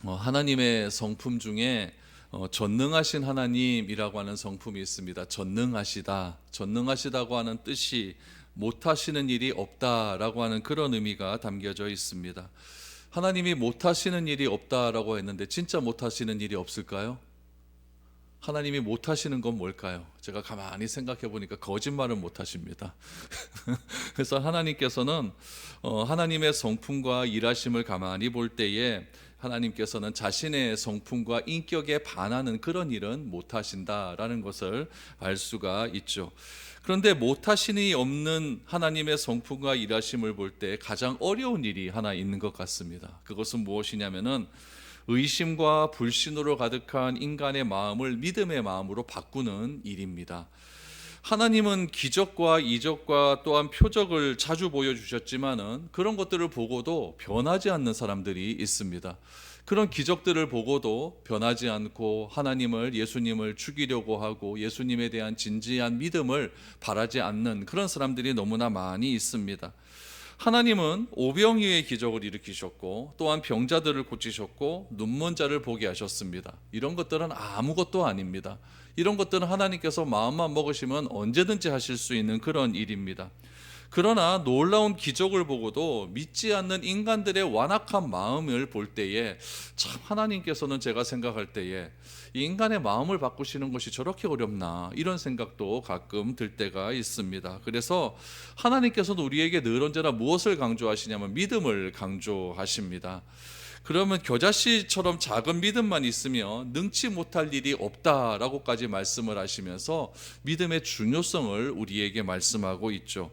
하나님의 성품 중에 전능하신 하나님이라고 하는 성품이 있습니다. 전능하시다고 하는 뜻이 못하시는 일이 없다라고 하는 그런 의미가 담겨져 있습니다. 하나님이 못하시는 일이 없다라고 했는데 진짜 못하시는 일이 없을까요? 하나님이 못하시는 건 뭘까요? 제가 가만히 생각해 보니까 거짓말은 못하십니다. 그래서 하나님께서는 하나님의 성품과 일하심을 가만히 볼 때에 하나님께서는 자신의 성품과 인격에 반하는 그런 일은 못하신다라는 것을 알 수가 있죠. 그런데 못하시니 없는 하나님의 성품과 일하심을 볼 때 가장 어려운 일이 하나 있는 것 같습니다. 그것은 무엇이냐면은 의심과 불신으로 가득한 인간의 마음을 믿음의 마음으로 바꾸는 일입니다. 하나님은 기적과 이적과 또한 표적을 자주 보여주셨지만은 그런 것들을 보고도 변하지 않는 사람들이 있습니다. 그런 기적들을 보고도 변하지 않고 하나님을, 예수님을 죽이려고 하고 예수님에 대한 진지한 믿음을 바라지 않는 그런 사람들이 너무나 많이 있습니다. 하나님은 오병이의 기적을 일으키셨고 또한 병자들을 고치셨고 눈먼 자를 보게 하셨습니다. 이런 것들은 아무것도 아닙니다. 이런 것들은 하나님께서 마음만 먹으시면 언제든지 하실 수 있는 그런 일입니다. 그러나 놀라운 기적을 보고도 믿지 않는 인간들의 완악한 마음을 볼 때에 참 하나님께서는 제가 생각할 때에 이 인간의 마음을 바꾸시는 것이 저렇게 어렵나 이런 생각도 가끔 들 때가 있습니다. 그래서 하나님께서는 우리에게 늘 언제나 무엇을 강조하시냐면 믿음을 강조하십니다. 그러면 겨자씨처럼 작은 믿음만 있으면 능치 못할 일이 없다라고까지 말씀을 하시면서 믿음의 중요성을 우리에게 말씀하고 있죠.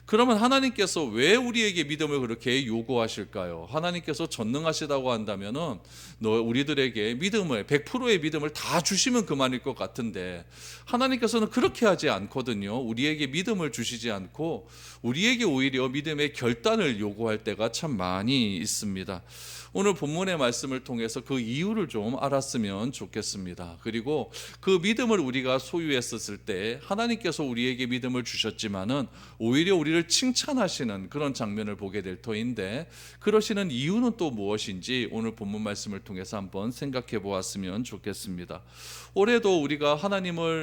그러면 하나님께서 왜 우리에게 믿음을 그렇게 요구하실까요? 하나님께서 전능하시다고 한다면은 우리들에게 믿음을 100%의 믿음을 다 주시면 그만일 것 같은데 하나님께서는 그렇게 하지 않거든요. 우리에게 믿음을 주시지 않고 우리에게 오히려 믿음의 결단을 요구할 때가 참 많이 있습니다. 오늘 본문의 말씀을 통해서 그 이유를 좀 알았으면 좋겠습니다. 그리고 그 믿음을 우리가 소유했었을 때 하나님께서 우리에게 믿음을 주셨지만은 오히려 우리를 칭찬하시는 그런 장면을 보게 될 터인데 그러시는 이유는 또 무엇인지 오늘 본문 말씀을 통해서 한번 생각해 보았으면 좋겠습니다. 올해도 우리가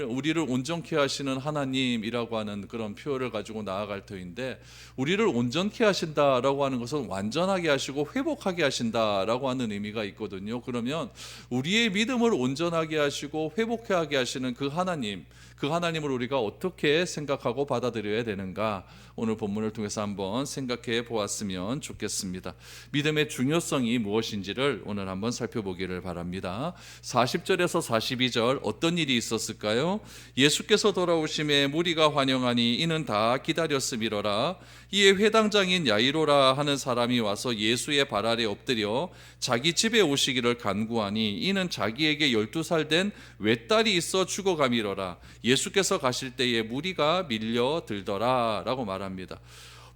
우리를 온전케 하시는 하나님이라고 하는 그런 표현을 가지고 나아갈 터인데 우리를 온전케 하신다라고 하는 것은 완전하게 하시고 회복하게 하신다라고 하는 의미가 있거든요. 그러면 우리의 믿음을 온전하게 하시고 회복하게 하시는 그 하나님을 우리가 어떻게 생각하고 받아들여야 되는가 오늘 본문을 통해서 한번 생각해 보았으면 좋겠습니다. 믿음의 중요성이 무엇인지를 오늘 한번 살펴보기를 바랍니다. 40절에서 42절 어떤 일이 있었을까요? 예수께서 돌아오심에 무리가 환영하니 이는 다 기다렸음이로라. 이에 회당장인 야이로라 하는 사람이 와서 예수의 발 아래 엎드려 자기 집에 오시기를 간구하니 이는 자기에게 12살 된 외딸이 있어 죽어감이로라. 예수께서 가실 때에 무리가 밀려들더라 라고 말합니다.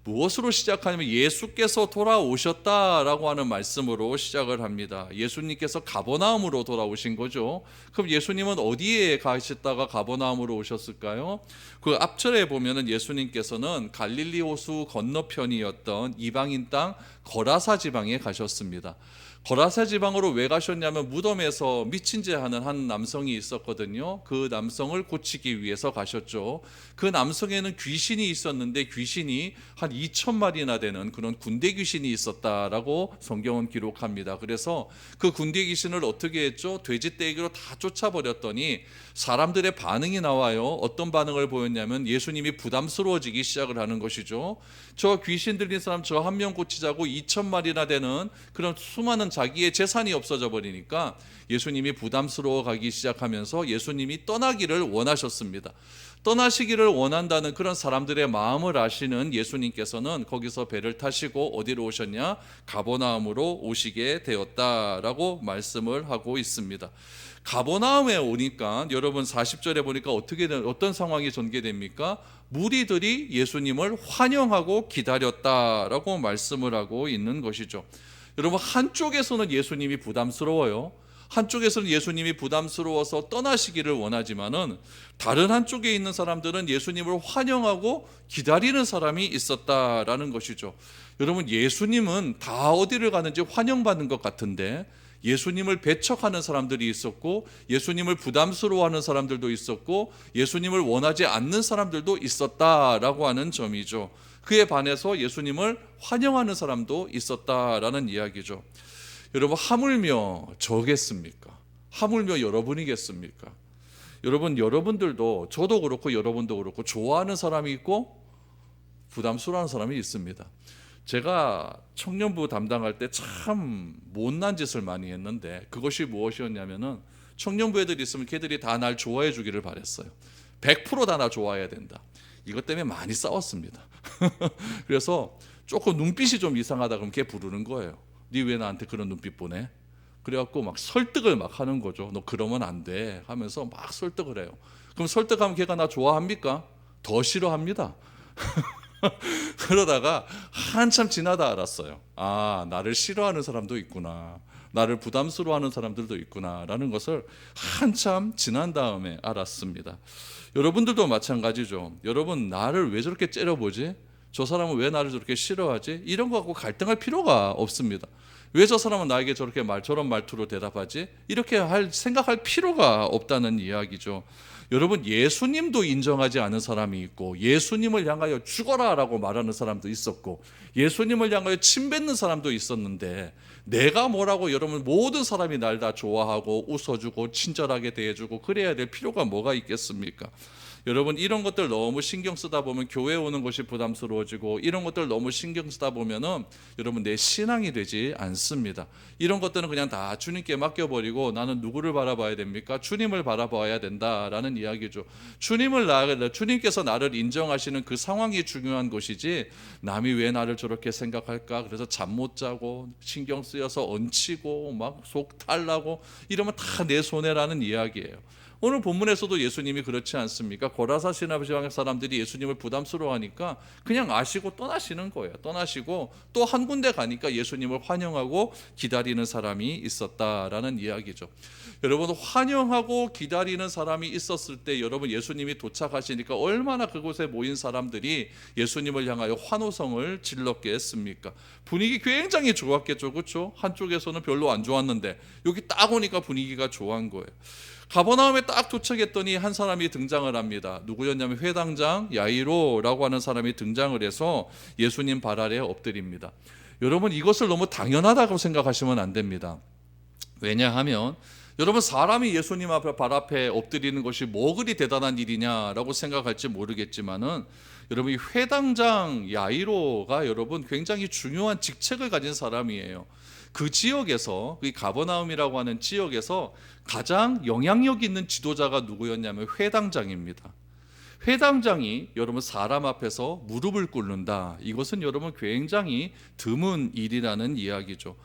무엇으로 시작하냐면 예수께서 돌아오셨다라고 하는 말씀으로 시작을 합니다. 예수님께서 가버나움으로 돌아오신 거죠. 그럼 예수님은 어디에 가셨다가 가버나움으로 오셨을까요? 그 앞절에 보면은 예수님께서는 갈릴리 호수 건너편이었던 이방인 땅 거라사 지방에 가셨습니다. 거라사 지방으로 왜 가셨냐면 무덤에서 미친 자 하는 한 남성이 있었거든요. 그 남성을 고치기 위해서 가셨죠. 그 남성에는 귀신이 있었는데 귀신이 한 2,000마리나 되는 그런 군대 귀신이 있었다라고 성경은 기록합니다. 그래서 그 군대 귀신을 어떻게 했죠? 돼지떼기로 다 쫓아버렸더니 사람들의 반응이 나와요. 어떤 반응을 보였냐면 예수님이 부담스러워지기 시작을 하는 것이죠. 저 귀신 들린 사람 저 한 명 고치자고 2,000마리나 되는 그런 수많은 자기의 재산이 없어져 버리니까 예수님이 부담스러워 가기 시작하면서 예수님이 떠나기를 원하셨습니다. 떠나시기를 원한다는 그런 사람들의 마음을 아시는 예수님께서는 거기서 배를 타시고 어디로 오셨냐? 가버나움으로 오시게 되었다라고 말씀을 하고 있습니다. 가버나움에 오니까 여러분 40절에 보니까 어떤 상황이 전개됩니까? 무리들이 예수님을 환영하고 기다렸다라고 말씀을 하고 있는 것이죠. 여러분 한쪽에서는 예수님이 부담스러워요. 한쪽에서는 예수님이 부담스러워서 떠나시기를 원하지만은 다른 한쪽에 있는 사람들은 예수님을 환영하고 기다리는 사람이 있었다라는 것이죠. 여러분, 예수님은 다 어디를 가는지 환영받는 것 같은데 예수님을 배척하는 사람들이 있었고, 예수님을 부담스러워하는 사람들도 있었고, 예수님을 원하지 않는 사람들도 있었다라고 하는 점이죠. 그에 반해서 예수님을 환영하는 사람도 있었다라는 이야기죠. 여러분, 하물며 저겠습니까? 하물며 여러분이겠습니까? 여러분들도, 저도 그렇고 여러분도 그렇고 좋아하는 사람이 있고 부담스러워하는 사람이 있습니다. 제가 청년부 담당할 때 참 못난 짓을 많이 했는데, 그것이 무엇이었냐면은 청년부 애들이 있으면 걔들이 다 날 좋아해 주기를 바랬어요. 100% 다 나 좋아해야 된다. 이것 때문에 많이 싸웠습니다. 그래서 조금 눈빛이 좀 이상하다 그러면 걔 부르는 거예요. 니 왜 나한테 그런 눈빛 보내? 그래갖고 막 설득을 막 하는 거죠. 너 그러면 안 돼 하면서 막 설득을 해요. 그럼 설득하면 걔가 나 좋아합니까? 더 싫어합니다. 그러다가 한참 지나다 알았어요. 아, 나를 싫어하는 사람도 있구나, 나를 부담스러워하는 사람들도 있구나 라는 것을 한참 지난 다음에 알았습니다. 여러분들도 마찬가지죠. 여러분, 나를 왜 저렇게 째려보지? 저 사람은 왜 나를 저렇게 싫어하지? 이런 거 갖고 갈등할 필요가 없습니다. 왜 저 사람은 나에게 저런 말투로 대답하지? 이렇게 생각할 필요가 없다는 이야기죠. 여러분, 예수님도 인정하지 않은 사람이 있고, 예수님을 향하여 죽어라 라고 말하는 사람도 있었고, 예수님을 향하여 침뱉는 사람도 있었는데, 내가 뭐라고 여러분 모든 사람이 날 다 좋아하고 웃어주고 친절하게 대해주고 그래야 될 필요가 뭐가 있겠습니까? 여러분, 이런 것들 너무 신경 쓰다 보면 교회 오는 것이 부담스러워지고, 이런 것들 너무 신경 쓰다 보면은 여러분 내 신앙이 되지 않습니다. 이런 것들은 그냥 다 주님께 맡겨버리고, 나는 누구를 바라봐야 됩니까? 주님을 바라봐야 된다라는 이야기죠. 주님께서 나를 인정하시는 그 상황이 중요한 것이지, 남이 왜 나를 저렇게 생각할까? 그래서 잠 못 자고 신경 쓰여서 얹히고 막 속 탈나고 이러면 다 내 손해라는 이야기예요. 오늘 본문에서도 예수님이 그렇지 않습니까? 고라사 시나지방 사람들이 예수님을 부담스러워하니까 그냥 아시고 떠나시는 거예요. 떠나시고 또 한 군데 가니까 예수님을 환영하고 기다리는 사람이 있었다라는 이야기죠. 여러분, 환영하고 기다리는 사람이 있었을 때 여러분, 예수님이 도착하시니까 얼마나 그곳에 모인 사람들이 예수님을 향하여 환호성을 질렀게 했습니까? 분위기 굉장히 좋았겠죠, 그렇죠? 한쪽에서는 별로 안 좋았는데 여기 딱 오니까 분위기가 좋은 거예요. 가버나움에 딱 도착했더니 한 사람이 등장을 합니다. 누구였냐면 회당장 야이로라고 하는 사람이 등장을 해서 예수님 발 아래에 엎드립니다. 여러분, 이것을 너무 당연하다고 생각하시면 안 됩니다. 왜냐하면 여러분, 사람이 예수님 발 앞에 엎드리는 것이 뭐 그리 대단한 일이냐라고 생각할지 모르겠지만은, 여러분, 이 회당장 야이로가 여러분 굉장히 중요한 직책을 가진 사람이에요. 그 지역에서, 이 가버나움이라고 하는 지역에서 가장 영향력 있는 지도자가 누구였냐면 회당장입니다. 회당장이 여러분 사람 앞에서 무릎을 꿇는다. 이것은 여러분 굉장히 드문 일이라는 이야기죠.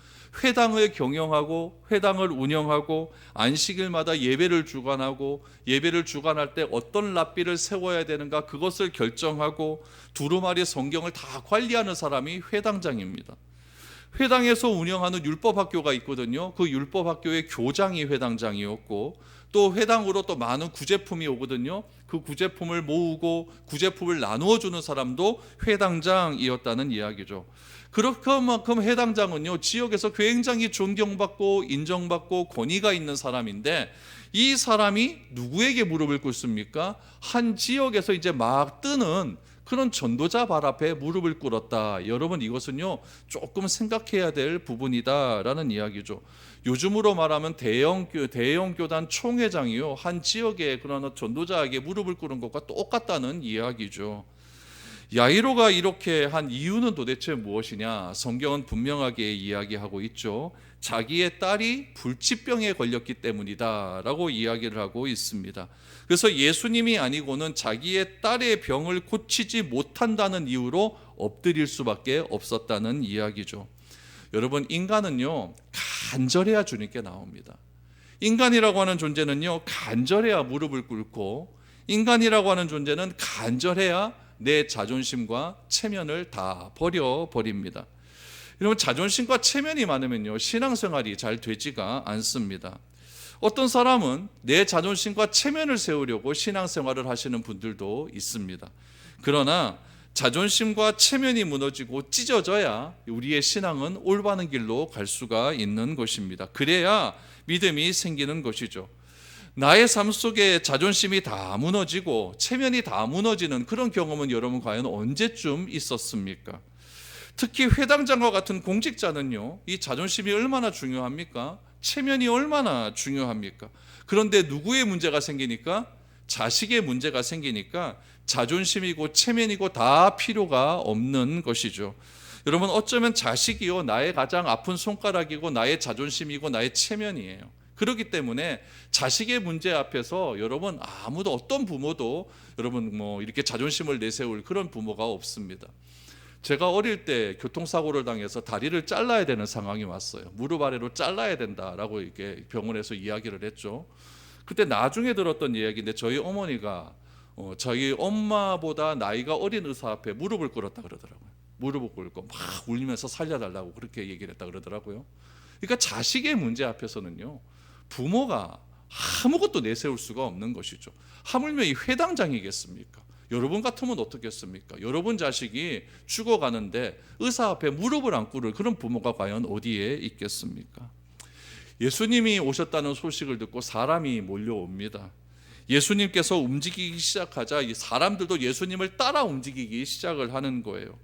회당을 경영하고 회당을 운영하고 안식일마다 예배를 주관하고, 예배를 주관할 때 어떤 랍비를 세워야 되는가 그것을 결정하고 두루마리 성경을 다 관리하는 사람이 회당장입니다. 회당에서 운영하는 율법학교가 있거든요. 그 율법학교의 교장이 회당장이었고, 또 회당으로 또 많은 구제품이 오거든요. 그 구제품을 모으고 구제품을 나누어 주는 사람도 회당장이었다는 이야기죠. 그만큼 회당장은요, 지역에서 굉장히 존경받고 인정받고 권위가 있는 사람인데, 이 사람이 누구에게 무릎을 꿇습니까? 한 지역에서 이제 막 뜨는 그런 전도자 발 앞에 무릎을 꿇었다. 여러분, 이것은요 조금 생각해야 될 부분이다라는 이야기죠. 요즘으로 말하면 대형 교단 총회장이요 한 지역의 그런 전도자에게 무릎을 꿇은 것과 똑같다는 이야기죠. 야이로가 이렇게 한 이유는 도대체 무엇이냐? 성경은 분명하게 이야기하고 있죠. 자기의 딸이 불치병에 걸렸기 때문이다 라고 이야기를 하고 있습니다. 그래서 예수님이 아니고는 자기의 딸의 병을 고치지 못한다는 이유로 엎드릴 수밖에 없었다는 이야기죠. 여러분, 인간은요 간절해야 주님께 나옵니다. 인간이라고 하는 존재는요 간절해야 무릎을 꿇고, 인간이라고 하는 존재는 간절해야 내 자존심과 체면을 다 버려버립니다. 여러분, 자존심과 체면이 많으면요 신앙생활이 잘 되지가 않습니다. 어떤 사람은 내 자존심과 체면을 세우려고 신앙생활을 하시는 분들도 있습니다. 그러나 자존심과 체면이 무너지고 찢어져야 우리의 신앙은 올바른 길로 갈 수가 있는 것입니다. 그래야 믿음이 생기는 것이죠. 나의 삶 속에 자존심이 다 무너지고 체면이 다 무너지는 그런 경험은 여러분 과연 언제쯤 있었습니까? 특히 회당장과 같은 공직자는요, 이 자존심이 얼마나 중요합니까? 체면이 얼마나 중요합니까? 그런데 누구의 문제가 생기니까? 자식의 문제가 생기니까 자존심이고 체면이고 다 필요가 없는 것이죠. 여러분, 어쩌면 자식이요, 나의 가장 아픈 손가락이고 나의 자존심이고 나의 체면이에요. 그렇기 때문에 자식의 문제 앞에서 여러분, 아무도, 어떤 부모도 여러분 이렇게 자존심을 내세울 그런 부모가 없습니다. 제가 어릴 때 교통사고를 당해서 다리를 잘라야 되는 상황이 왔어요. 무릎 아래로 잘라야 된다라고 이렇게 병원에서 이야기를 했죠. 그때 나중에 들었던 이야기인데, 저희 어머니가 저희 엄마보다 나이가 어린 의사 앞에 무릎을 꿇었다 그러더라고요. 무릎을 꿇고 막 울면서 살려달라고 그렇게 얘기를 했다 그러더라고요. 그러니까 자식의 문제 앞에서는요, 부모가 아무것도 내세울 수가 없는 것이죠. 하물며 이 회당장이겠습니까? 여러분 같으면 어떻겠습니까? 여러분 자식이 죽어가는데 의사 앞에 무릎을 안 꿇을 그런 부모가 과연 어디에 있겠습니까? 예수님이 오셨다는 소식을 듣고 사람이 몰려옵니다. 예수님께서 움직이기 시작하자 이 사람들도 예수님을 따라 움직이기 시작을 하는 거예요.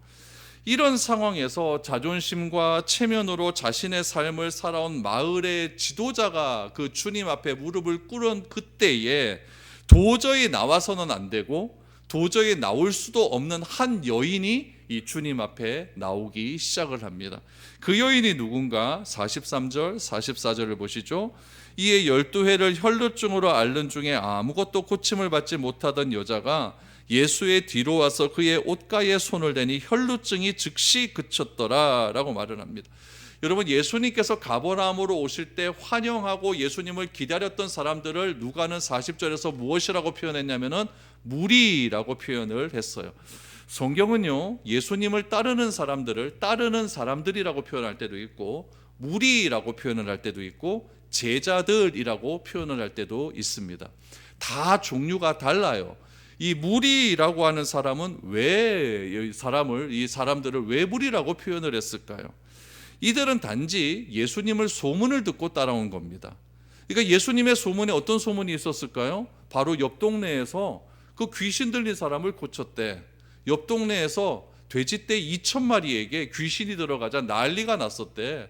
이런 상황에서 자존심과 체면으로 자신의 삶을 살아온 마을의 지도자가 그 주님 앞에 무릎을 꿇은 그때에 도저히 나와서는 안 되고 도저히 나올 수도 없는 한 여인이 이 주님 앞에 나오기 시작을 합니다. 그 여인이 누군가? 43절, 44절을 보시죠. 이에 12회를 혈루증으로 앓는 중에 아무것도 고침을 받지 못하던 여자가 예수의 뒤로 와서 그의 옷가에 손을 대니 혈루증이 즉시 그쳤더라 라고 말을 합니다. 여러분, 예수님께서 가버나움으로 오실 때 환영하고 예수님을 기다렸던 사람들을 누가는 40절에서 무엇이라고 표현했냐면은 무리라고 표현을 했어요. 성경은요, 예수님을 따르는 사람들을 따르는 사람들이라고 표현할 때도 있고 무리라고 표현을 할 때도 있고 제자들이라고 표현을 할 때도 있습니다. 다 종류가 달라요. 이 무리라고 하는 사람은 왜 이 사람들을 왜 무리라고 표현을 했을까요? 이들은 단지 예수님을 소문을 듣고 따라온 겁니다. 그러니까 예수님의 소문에 어떤 소문이 있었을까요? 바로 옆 동네에서 그 귀신 들린 사람을 고쳤대. 옆 동네에서 돼지떼 2,000마리에게 귀신이 들어가자 난리가 났었대.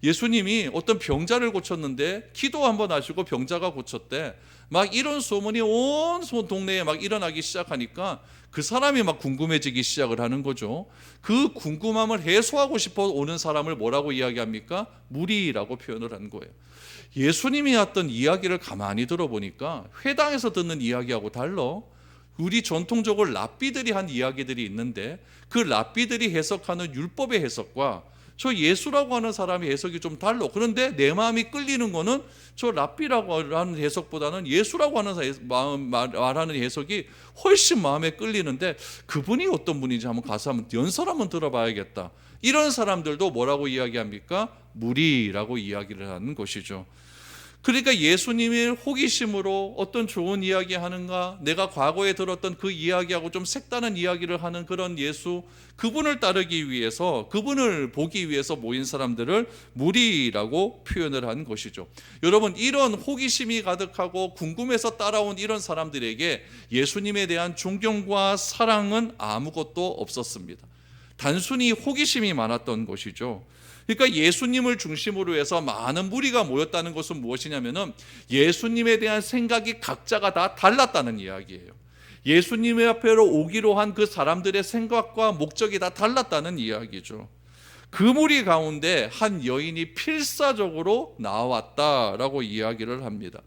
예수님이 어떤 병자를 고쳤는데 기도 한번 하시고 병자가 고쳤대. 막 이런 소문이 온 동네에 막 일어나기 시작하니까 그 사람이 막 궁금해지기 시작을 하는 거죠. 그 궁금함을 해소하고 싶어 오는 사람을 뭐라고 이야기합니까? 무리라고 표현을 한 거예요. 예수님이 했던 이야기를 가만히 들어보니까 회당에서 듣는 이야기하고 달라. 우리 전통적으로 랍비들이 한 이야기들이 있는데 그 랍비들이 해석하는 율법의 해석과 저 예수라고 하는 사람의 해석이 좀 달라. 그런데 내 마음이 끌리는 거는 저 랍비라고 하는 해석보다는 예수라고 하는 말하는 해석이 훨씬 마음에 끌리는데 그분이 어떤 분인지 한번 가서 한번 연설 한번 들어봐야겠다. 이런 사람들도 뭐라고 이야기합니까? 무리라고 이야기를 하는 것이죠. 그러니까 예수님이 호기심으로 어떤 좋은 이야기 하는가, 내가 과거에 들었던 그 이야기하고 좀 색다른 이야기를 하는 그런 예수, 그분을 따르기 위해서, 그분을 보기 위해서 모인 사람들을 무리라고 표현을 한 것이죠. 여러분, 이런 호기심이 가득하고 궁금해서 따라온 이런 사람들에게 예수님에 대한 존경과 사랑은 아무것도 없었습니다. 단순히 호기심이 많았던 것이죠. 그러니까 예수님을 중심으로 해서 많은 무리가 모였다는 것은 무엇이냐면은 예수님에 대한 생각이 각자가 다 달랐다는 이야기예요. 예수님의 앞에로 오기로 한 그 사람들의 생각과 목적이 다 달랐다는 이야기죠. 그 무리 가운데 한 여인이 필사적으로 나왔다라고 이야기를 합니다.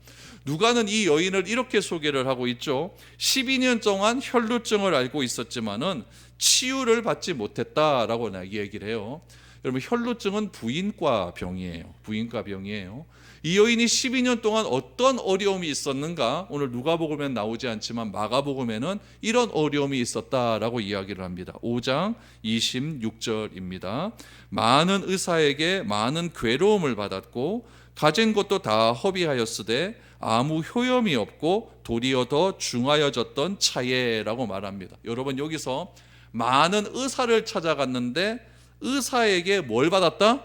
누가는 이 여인을 이렇게 소개를 하고 있죠. 12년 동안 혈루증을 앓고 있었지만은 치유를 받지 못했다라고 얘기를 해요. 여러분, 혈루증은 부인과 병이에요. 부인과 병이에요. 이 여인이 12년 동안 어떤 어려움이 있었는가? 오늘 누가복음엔 나오지 않지만 마가복음에는 이런 어려움이 있었다라고 이야기를 합니다. 5장 26절입니다. 많은 의사에게 많은 괴로움을 받았고 가진 것도 다 허비하였으되 아무 효염이 없고 도리어 더 중하여졌던 차예라고 말합니다. 여러분, 여기서 많은 의사를 찾아갔는데 의사에게 뭘 받았다?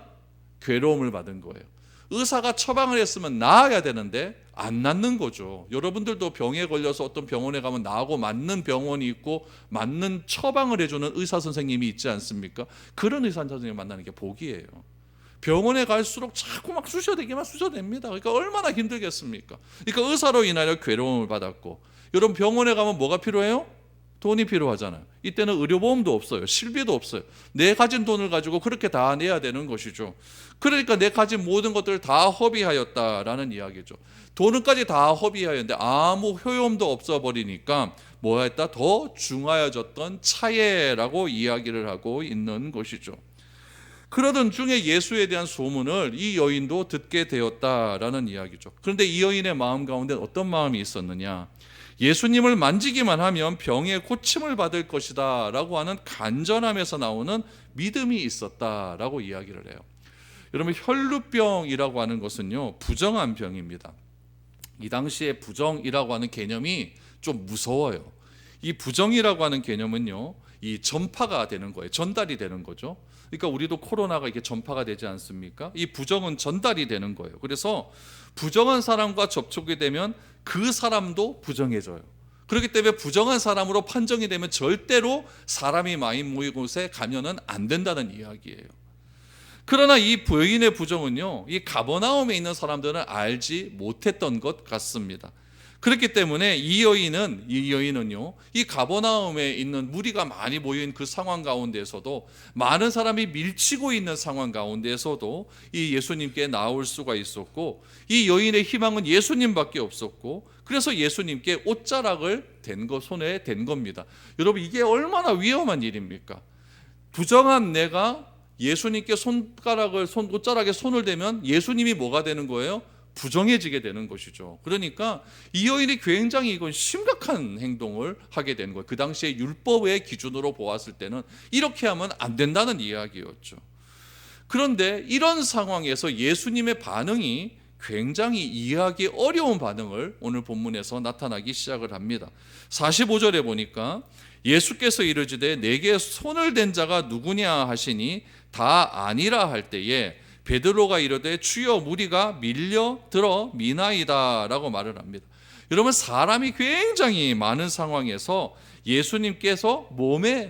괴로움을 받은 거예요. 의사가 처방을 했으면 나아야 되는데 안 낫는 거죠. 여러분들도 병에 걸려서 어떤 병원에 가면 나하고 맞는 병원이 있고 맞는 처방을 해주는 의사 선생님이 있지 않습니까? 그런 의사 선생님 만나는 게 복이에요. 병원에 갈수록 자꾸 막 쑤셔대기만 쑤셔댑니다. 그러니까 얼마나 힘들겠습니까? 그러니까 의사로 인하여 괴로움을 받았고, 여러분 병원에 가면 뭐가 필요해요? 돈이 필요하잖아요. 이때는 의료보험도 없어요. 실비도 없어요. 내 가진 돈을 가지고 그렇게 다 내야 되는 것이죠. 그러니까 내 가진 모든 것들을 다 허비하였다라는 이야기죠. 돈을까지 다 허비하였는데 아무 효용도 없어버리니까 뭐했다? 더 중하여졌던 차예라고 이야기를 하고 있는 것이죠. 그러던 중에 예수에 대한 소문을 이 여인도 듣게 되었다라는 이야기죠. 그런데 이 여인의 마음 가운데 어떤 마음이 있었느냐? 예수님을 만지기만 하면 병의 고침을 받을 것이다 라고 하는 간절함에서 나오는 믿음이 있었다라고 이야기를 해요. 여러분, 혈루병이라고 하는 것은요, 부정한 병입니다. 이 당시에 부정이라고 하는 개념이 좀 무서워요. 이 부정이라고 하는 개념은요, 이 전파가 되는 거예요. 전달이 되는 거죠. 그러니까 우리도 코로나가 이게 전파가 되지 않습니까? 이 부정은 전달이 되는 거예요. 그래서 부정한 사람과 접촉이 되면 그 사람도 부정해져요. 그렇기 때문에 부정한 사람으로 판정이 되면 절대로 사람이 많이 모인 곳에 가면은 안 된다는 이야기예요. 그러나 이 여인의 부정은요, 이 가버나움에 있는 사람들은 알지 못했던 것 같습니다. 그렇기 때문에 이 여인은요, 이 가버나움에 있는 무리가 많이 모인 그 상황 가운데서도, 많은 사람이 밀치고 있는 상황 가운데서도 이 예수님께 나올 수가 있었고, 이 여인의 희망은 예수님밖에 없었고, 그래서 예수님께 옷자락을 손에 댄 겁니다. 여러분, 이게 얼마나 위험한 일입니까? 부정한 내가 예수님께 옷자락에 손을 대면 예수님이 뭐가 되는 거예요? 부정해지게 되는 것이죠. 그러니까 이 여인이 굉장히 이건 심각한 행동을 하게 된 거예요. 그 당시에 율법의 기준으로 보았을 때는 이렇게 하면 안 된다는 이야기였죠. 그런데 이런 상황에서 예수님의 반응이 굉장히 이해하기 어려운 반응을 오늘 본문에서 나타나기 시작을 합니다. 45절에 보니까 예수께서 이르시되 내게 손을 댄 자가 누구냐 하시니 다 아니라 할 때에 베드로가 이르되 주여 무리가 밀려들어 미나이다 라고 말을 합니다. 여러분, 사람이 굉장히 많은 상황에서 예수님께서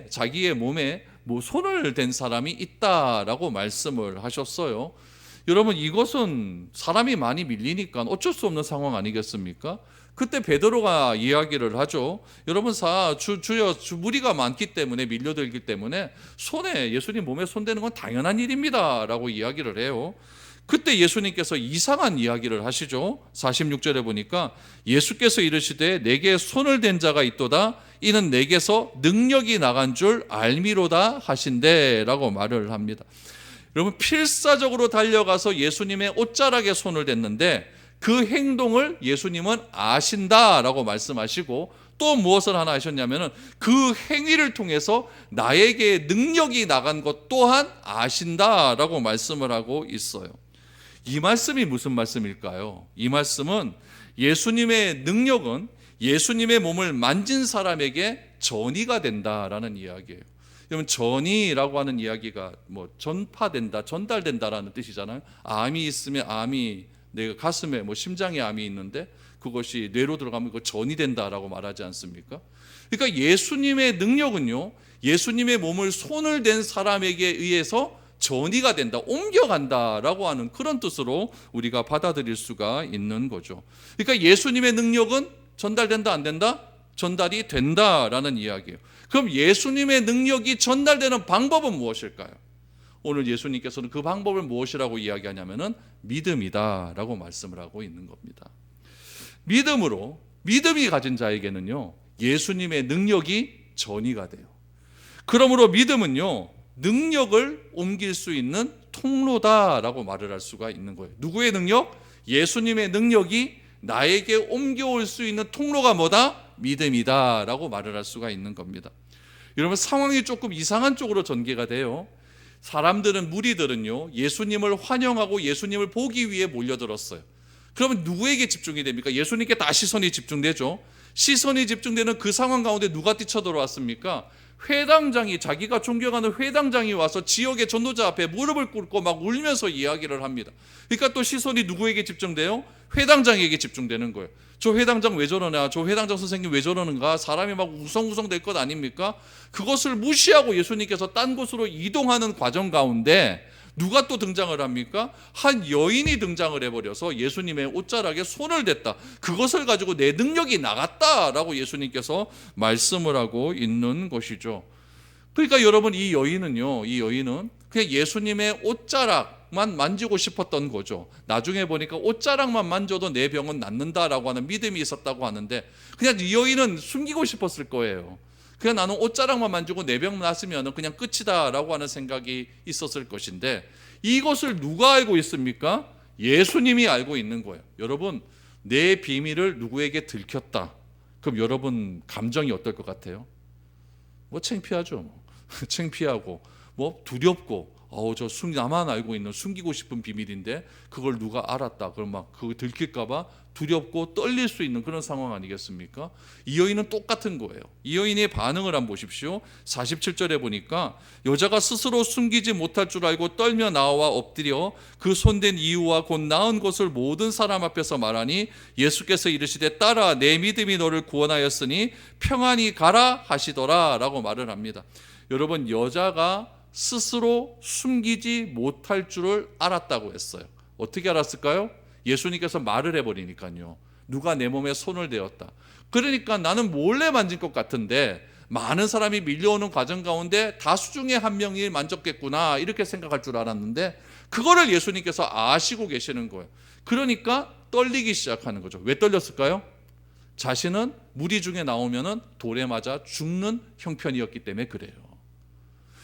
자기의 몸에 손을 댄 사람이 있다라고 말씀을 하셨어요. 여러분, 이것은 사람이 많이 밀리니까 어쩔 수 없는 상황 아니겠습니까? 그때 베드로가 이야기를 하죠. 여러분, 주여 무리가 많기 때문에, 밀려들기 때문에 예수님 몸에 손대는 건 당연한 일입니다 라고 이야기를 해요. 그때 예수님께서 이상한 이야기를 하시죠. 46절에 보니까 예수께서 이르시되 내게 손을 댄 자가 있도다 이는 내게서 능력이 나간 줄 알미로다 하신대 라고 말을 합니다. 여러분, 필사적으로 달려가서 예수님의 옷자락에 손을 댔는데 그 행동을 예수님은 아신다라고 말씀하시고, 또 무엇을 하나 하셨냐면은 그 행위를 통해서 나에게 능력이 나간 것 또한 아신다라고 말씀을 하고 있어요. 이 말씀이 무슨 말씀일까요? 이 말씀은 예수님의 능력은 예수님의 몸을 만진 사람에게 전이가 된다라는 이야기예요. 여러분, 전이라고 하는 이야기가 전파된다, 전달된다라는 뜻이잖아요. 암이 있으면 내가 가슴에 심장에 암이 있는데 그것이 뇌로 들어가면 그거 전이 된다라고 말하지 않습니까? 그러니까 예수님의 능력은요, 예수님의 몸을 손을 댄 사람에게 의해서 전이가 된다, 옮겨간다라고 하는 그런 뜻으로 우리가 받아들일 수가 있는 거죠. 그러니까 예수님의 능력은 전달된다, 안 된다? 전달이 된다라는 이야기예요. 그럼 예수님의 능력이 전달되는 방법은 무엇일까요? 오늘 예수님께서는 그 방법을 무엇이라고 이야기하냐면은 믿음이다라고 말씀을 하고 있는 겁니다. 믿음이 가진 자에게는요, 예수님의 능력이 전이가 돼요. 그러므로 믿음은요, 능력을 옮길 수 있는 통로다라고 말을 할 수가 있는 거예요. 누구의 능력? 예수님의 능력이 나에게 옮겨올 수 있는 통로가 뭐다? 믿음이다라고 말을 할 수가 있는 겁니다. 여러분, 상황이 조금 이상한 쪽으로 전개가 돼요. 사람들은, 무리들은요, 예수님을 환영하고 예수님을 보기 위해 몰려들었어요. 그러면 누구에게 집중이 됩니까? 예수님께 다 시선이 집중되죠. 시선이 집중되는 그 상황 가운데 누가 뛰쳐들어왔습니까? 회당장이, 자기가 존경하는 회당장이 와서 지역의 전도자 앞에 무릎을 꿇고 막 울면서 이야기를 합니다. 그러니까 또 시선이 누구에게 집중돼요? 회당장에게 집중되는 거예요. 저 회당장 왜 저러냐, 저 회당장 선생님 왜 저러는가, 사람이 막 우성우성 될 것 아닙니까? 그것을 무시하고 예수님께서 딴 곳으로 이동하는 과정 가운데 누가 또 등장을 합니까? 한 여인이 등장을 해버려서 예수님의 옷자락에 손을 댔다. 그것을 가지고 내 능력이 나갔다라고 예수님께서 말씀을 하고 있는 것이죠. 그러니까 여러분, 이 여인은 그냥 예수님의 옷자락만 만지고 싶었던 거죠. 나중에 보니까 옷자락만 만져도 내 병은 낫는다라고 하는 믿음이 있었다고 하는데, 그냥 이 여인은 숨기고 싶었을 거예요. 그냥 나는 옷자락만 만지고 내 병 났으면 그냥 끝이다라고 하는 생각이 있었을 것인데, 이것을 누가 알고 있습니까? 예수님이 알고 있는 거예요. 여러분, 내 비밀을 누구에게 들켰다. 그럼 여러분 감정이 어떨 것 같아요? 뭐 창피하죠. 창피하고 뭐 두렵고, 나만 알고 있는 숨기고 싶은 비밀인데 그걸 누가 알았다. 그럼 막 그거 들킬까봐 두렵고 떨릴 수 있는 그런 상황 아니겠습니까? 이 여인은 똑같은 거예요. 이 여인의 반응을 한번 보십시오. 47절에 보니까 여자가 스스로 숨기지 못할 줄 알고 떨며 나와 엎드려 그 손댄 이유와 곧 나은 것을 모든 사람 앞에서 말하니 예수께서 이르시되 딸아, 내 믿음이 너를 구원하였으니 평안히 가라 하시더라 라고 말을 합니다. 여러분, 여자가 스스로 숨기지 못할 줄을 알았다고 했어요. 어떻게 알았을까요? 예수님께서 말을 해버리니까요. 누가 내 몸에 손을 대었다. 그러니까 나는 몰래 만진 것 같은데 많은 사람이 밀려오는 과정 가운데 다수 중에 한 명이 만졌겠구나, 이렇게 생각할 줄 알았는데 그거를 예수님께서 아시고 계시는 거예요. 그러니까 떨리기 시작하는 거죠. 왜 떨렸을까요? 자신은 무리 중에 나오면은 돌에 맞아 죽는 형편이었기 때문에 그래요.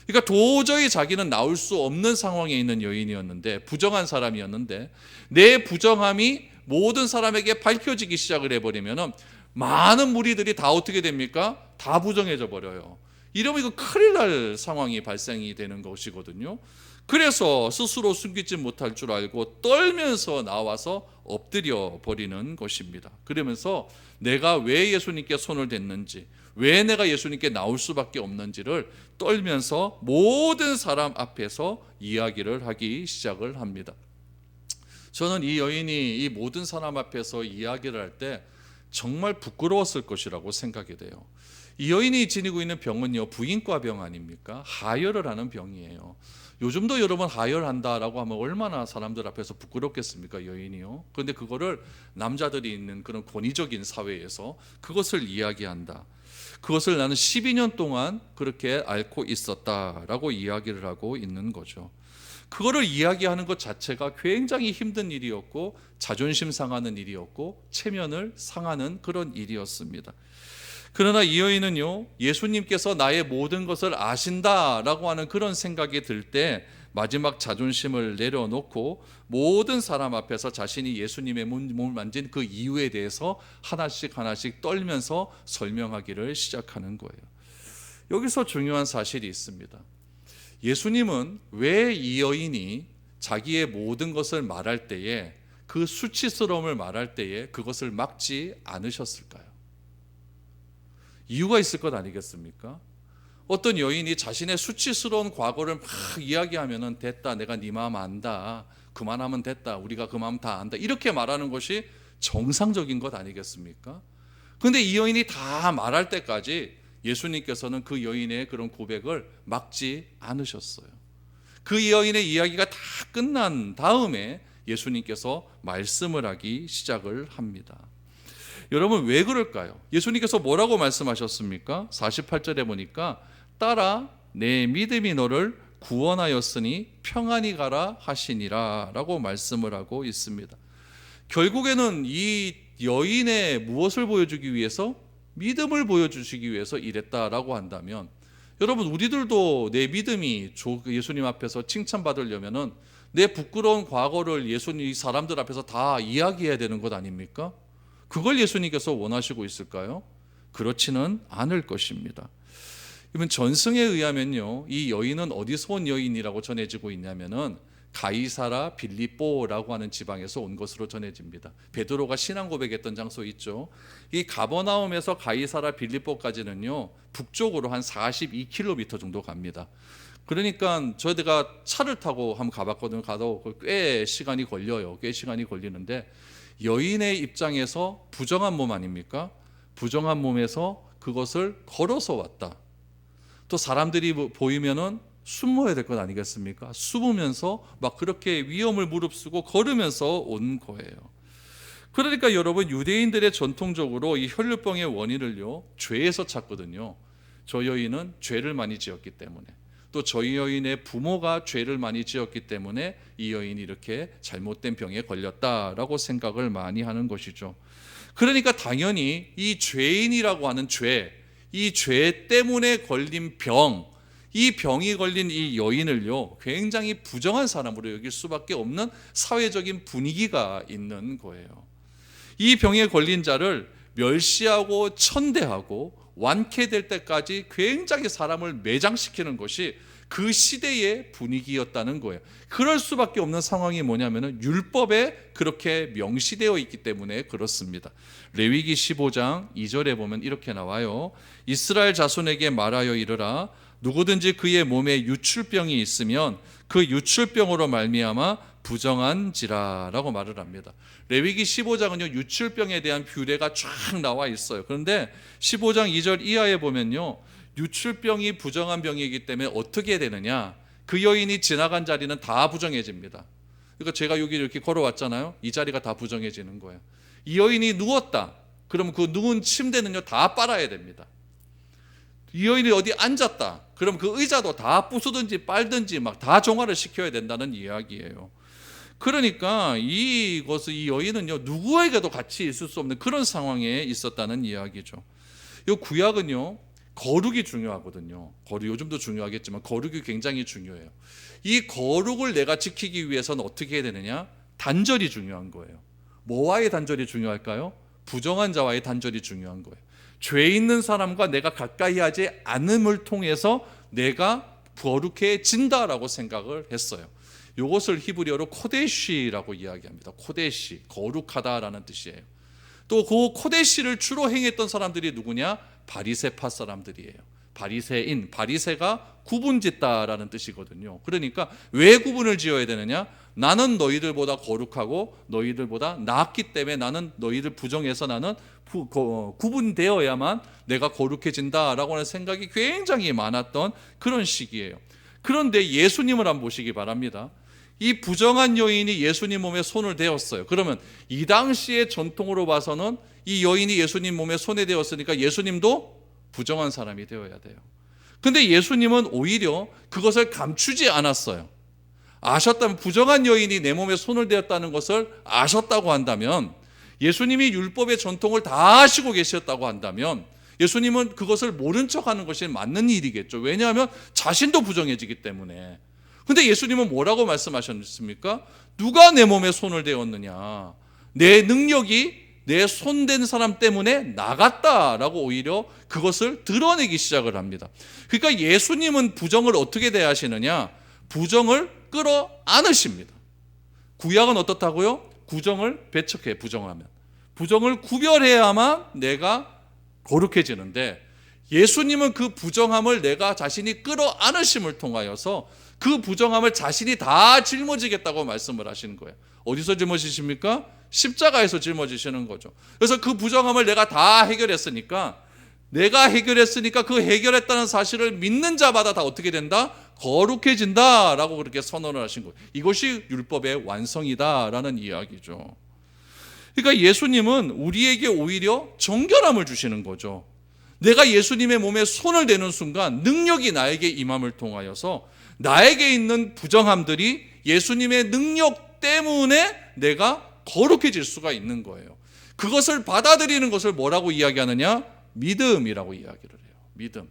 그러니까 도저히 자기는 나올 수 없는 상황에 있는 여인이었는데, 부정한 사람이었는데, 내 부정함이 모든 사람에게 밝혀지기 시작을 해버리면 많은 무리들이 다 어떻게 됩니까? 다 부정해져 버려요. 이러면 이거 큰일 날 상황이 발생이 되는 것이거든요. 그래서 스스로 숨기지 못할 줄 알고 떨면서 나와서 엎드려 버리는 것입니다. 그러면서 내가 왜 예수님께 손을 댔는지, 왜 내가 예수님께 나올 수밖에 없는지를 떨면서 모든 사람 앞에서 이야기를 하기 시작을 합니다. 저는 이 여인이 이 모든 사람 앞에서 이야기를 할 때 정말 부끄러웠을 것이라고 생각이 돼요. 이 여인이 지니고 있는 병은요, 부인과 병 아닙니까? 하혈을 하는 병이에요. 요즘도 여러분 하혈한다라고 하면 얼마나 사람들 앞에서 부끄럽겠습니까, 여인이요. 그런데 그거를 남자들이 있는 그런 권위적인 사회에서 그것을 이야기한다. 그것을 나는 12년 동안 그렇게 앓고 있었다라고 이야기를 하고 있는 거죠. 그거를 이야기하는 것 자체가 굉장히 힘든 일이었고, 자존심 상하는 일이었고, 체면을 상하는 그런 일이었습니다. 그러나 이 여인은요, 예수님께서 나의 모든 것을 아신다라고 하는 그런 생각이 들 때 마지막 자존심을 내려놓고 모든 사람 앞에서 자신이 예수님의 몸을 만진 그 이유에 대해서 하나씩 떨면서 설명하기를 시작하는 거예요. 여기서 중요한 사실이 있습니다. 예수님은 왜 이 여인이 자기의 모든 것을 말할 때에, 그 수치스러움을 말할 때에 그것을 막지 않으셨을까요? 이유가 있을 것 아니겠습니까? 어떤 여인이 자신의 수치스러운 과거를 막 이야기하면은 됐다, 내가 네 마음 안다, 그만하면 됐다, 우리가 그 마음 다 안다, 이렇게 말하는 것이 정상적인 것 아니겠습니까? 그런데 이 여인이 다 말할 때까지 예수님께서는 그 여인의 그런 고백을 막지 않으셨어요. 그 여인의 이야기가 다 끝난 다음에 예수님께서 말씀을 하기 시작을 합니다. 여러분, 왜 그럴까요? 예수님께서 뭐라고 말씀하셨습니까? 48절에 보니까 딸아, 내 믿음이 너를 구원하였으니 평안히 가라 하시니라 라고 말씀을 하고 있습니다. 결국에는 이 여인의 무엇을 보여주기 위해서? 믿음을 보여주시기 위해서 이랬다라고 한다면, 여러분, 우리들도 내 믿음이 예수님 앞에서 칭찬받으려면은 내 부끄러운 과거를 예수님 사람들 앞에서 다 이야기해야 되는 것 아닙니까? 그걸 예수님께서 원하시고 있을까요? 그렇지는 않을 것입니다. 이번 전승에 의하면요, 이 여인은 어디서 온 여인이라고 전해지고 있냐면은 가이사라 빌립보라고 하는 지방에서 온 것으로 전해집니다. 베드로가 신앙 고백했던 장소 있죠. 이 가버나움에서 가이사라 빌립보까지는요, 북쪽으로 한 42km 정도 갑니다. 그러니까 저희가 차를 타고 한번 가봤거든요. 가도 꽤 시간이 걸려요. 꽤 시간이 걸리는데, 여인의 입장에서 부정한 몸 아닙니까? 부정한 몸에서 그것을 걸어서 왔다. 또 사람들이 보이면은 숨어야 될 것 아니겠습니까? 숨으면서 막 그렇게 위험을 무릅쓰고 걸으면서 온 거예요. 그러니까 여러분, 유대인들의 전통적으로 이 혈류병의 원인을요, 죄에서 찾거든요. 저 여인은 죄를 많이 지었기 때문에, 또 저희 여인의 부모가 죄를 많이 지었기 때문에 이 여인이 이렇게 잘못된 병에 걸렸다라고 생각을 많이 하는 것이죠. 그러니까 당연히 이 죄인이라고 하는 죄, 이 죄 때문에 걸린 병, 이 병이 걸린 이 여인을요, 굉장히 부정한 사람으로 여길 수밖에 없는 사회적인 분위기가 있는 거예요. 이 병에 걸린 자를 멸시하고 천대하고 완쾌될 때까지 굉장히 사람을 매장시키는 것이 그 시대의 분위기였다는 거예요. 그럴 수밖에 없는 상황이 뭐냐면은 율법에 그렇게 명시되어 있기 때문에 그렇습니다. 레위기 15장 2절에 보면 이렇게 나와요. 이스라엘 자손에게 말하여 이르라. 누구든지 그의 몸에 유출병이 있으면 그 유출병으로 말미암아 부정한지라라고 말을 합니다. 레위기 15장은요, 유출병에 대한 규례가 쫙 나와 있어요. 그런데 15장 2절 이하에 보면요, 유출병이 부정한 병이기 때문에 어떻게 되느냐, 그 여인이 지나간 자리는 다 부정해집니다. 그러니까 제가 여기 이렇게 걸어왔잖아요. 이 자리가 다 부정해지는 거예요. 이 여인이 누웠다, 그러면 그 누운 침대는요, 다 빨아야 됩니다. 이 여인이 어디 앉았다, 그럼 그 의자도 다 부수든지 빨든지 막 다 정화를 시켜야 된다는 이야기예요. 그러니까 이 여인은요, 누구에게도 같이 있을 수 없는 그런 상황에 있었다는 이야기죠. 이 구약은요, 거룩이 중요하거든요. 요즘도 중요하겠지만 거룩이 굉장히 중요해요. 이 거룩을 내가 지키기 위해서는 어떻게 해야 되느냐? 단절이 중요한 거예요. 뭐와의 단절이 중요할까요? 부정한 자와의 단절이 중요한 거예요. 죄 있는 사람과 내가 가까이 하지 않음을 통해서 내가 거룩해진다라고 생각을 했어요. 이것을 히브리어로 코데시라고 이야기합니다. 코데시, 거룩하다라는 뜻이에요. 또 그 코데시를 주로 행했던 사람들이 누구냐? 바리새파 사람들이에요. 바리새인, 바리새가 구분짓다라는 뜻이거든요. 그러니까 왜 구분을 지어야 되느냐? 나는 너희들보다 거룩하고 너희들보다 낫기 때문에 나는 너희들 부정해서 나는 구분되어야만 내가 거룩해진다라고 하는 생각이 굉장히 많았던 그런 시기예요. 그런데 예수님을 한번 보시기 바랍니다. 이 부정한 여인이 예수님 몸에 손을 대었어요. 그러면 이 당시의 전통으로 봐서는 이 여인이 예수님 몸에 손에 대었으니까 예수님도 부정한 사람이 되어야 돼요. 근데 예수님은 오히려 그것을 감추지 않았어요. 아셨다면, 부정한 여인이 내 몸에 손을 대었다는 것을 아셨다고 한다면, 예수님이 율법의 전통을 다 아시고 계셨다고 한다면 예수님은 그것을 모른 척하는 것이 맞는 일이겠죠. 왜냐하면 자신도 부정해지기 때문에. 근데 예수님은 뭐라고 말씀하셨습니까? 누가 내 몸에 손을 대었느냐? 내 능력이 내 손댄 사람 때문에 나갔다라고 오히려 그것을 드러내기 시작을 합니다. 그러니까 예수님은 부정을 어떻게 대하시느냐? 부정을 끌어 안으십니다. 구약은 어떻다고요? 부정을 배척해. 부정을 구별해야만 내가 거룩해지는데, 예수님은 그 부정함을 내가 자신이 끌어 안으심을 통하여서 그 부정함을 자신이 다 짊어지겠다고 말씀을 하시는 거예요. 어디서 짊어지십니까? 십자가에서 짊어지시는 거죠. 그래서 그 부정함을 내가 다 해결했으니까 그 해결했다는 사실을 믿는 자마다 다 어떻게 된다? 거룩해진다라고 그렇게 선언을 하신 거예요. 이것이 율법의 완성이다라는 이야기죠. 그러니까 예수님은 우리에게 오히려 정결함을 주시는 거죠. 내가 예수님의 몸에 손을 대는 순간 능력이 나에게 임함을 통하여서 나에게 있는 부정함들이 예수님의 능력 때문에 내가 거룩해질 수가 있는 거예요. 그것을 받아들이는 것을 뭐라고 이야기하느냐? 믿음이라고 이야기를 해요. 믿음.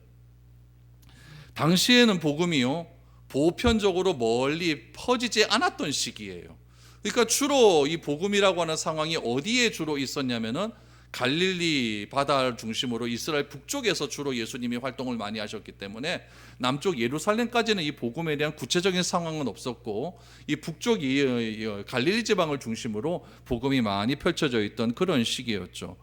당시에는 복음이요, 보편적으로 멀리 퍼지지 않았던 시기예요. 그러니까 주로 이 복음이라고 하는 상황이 어디에 주로 있었냐면은 갈릴리 바다를 중심으로 이스라엘 북쪽에서 주로 예수님이 활동을 많이 하셨기 때문에 남쪽 예루살렘까지는 이 복음에 대한 구체적인 상황은 없었고, 이 북쪽 갈릴리 지방을 중심으로 복음이 많이 펼쳐져 있던 그런 시기였죠.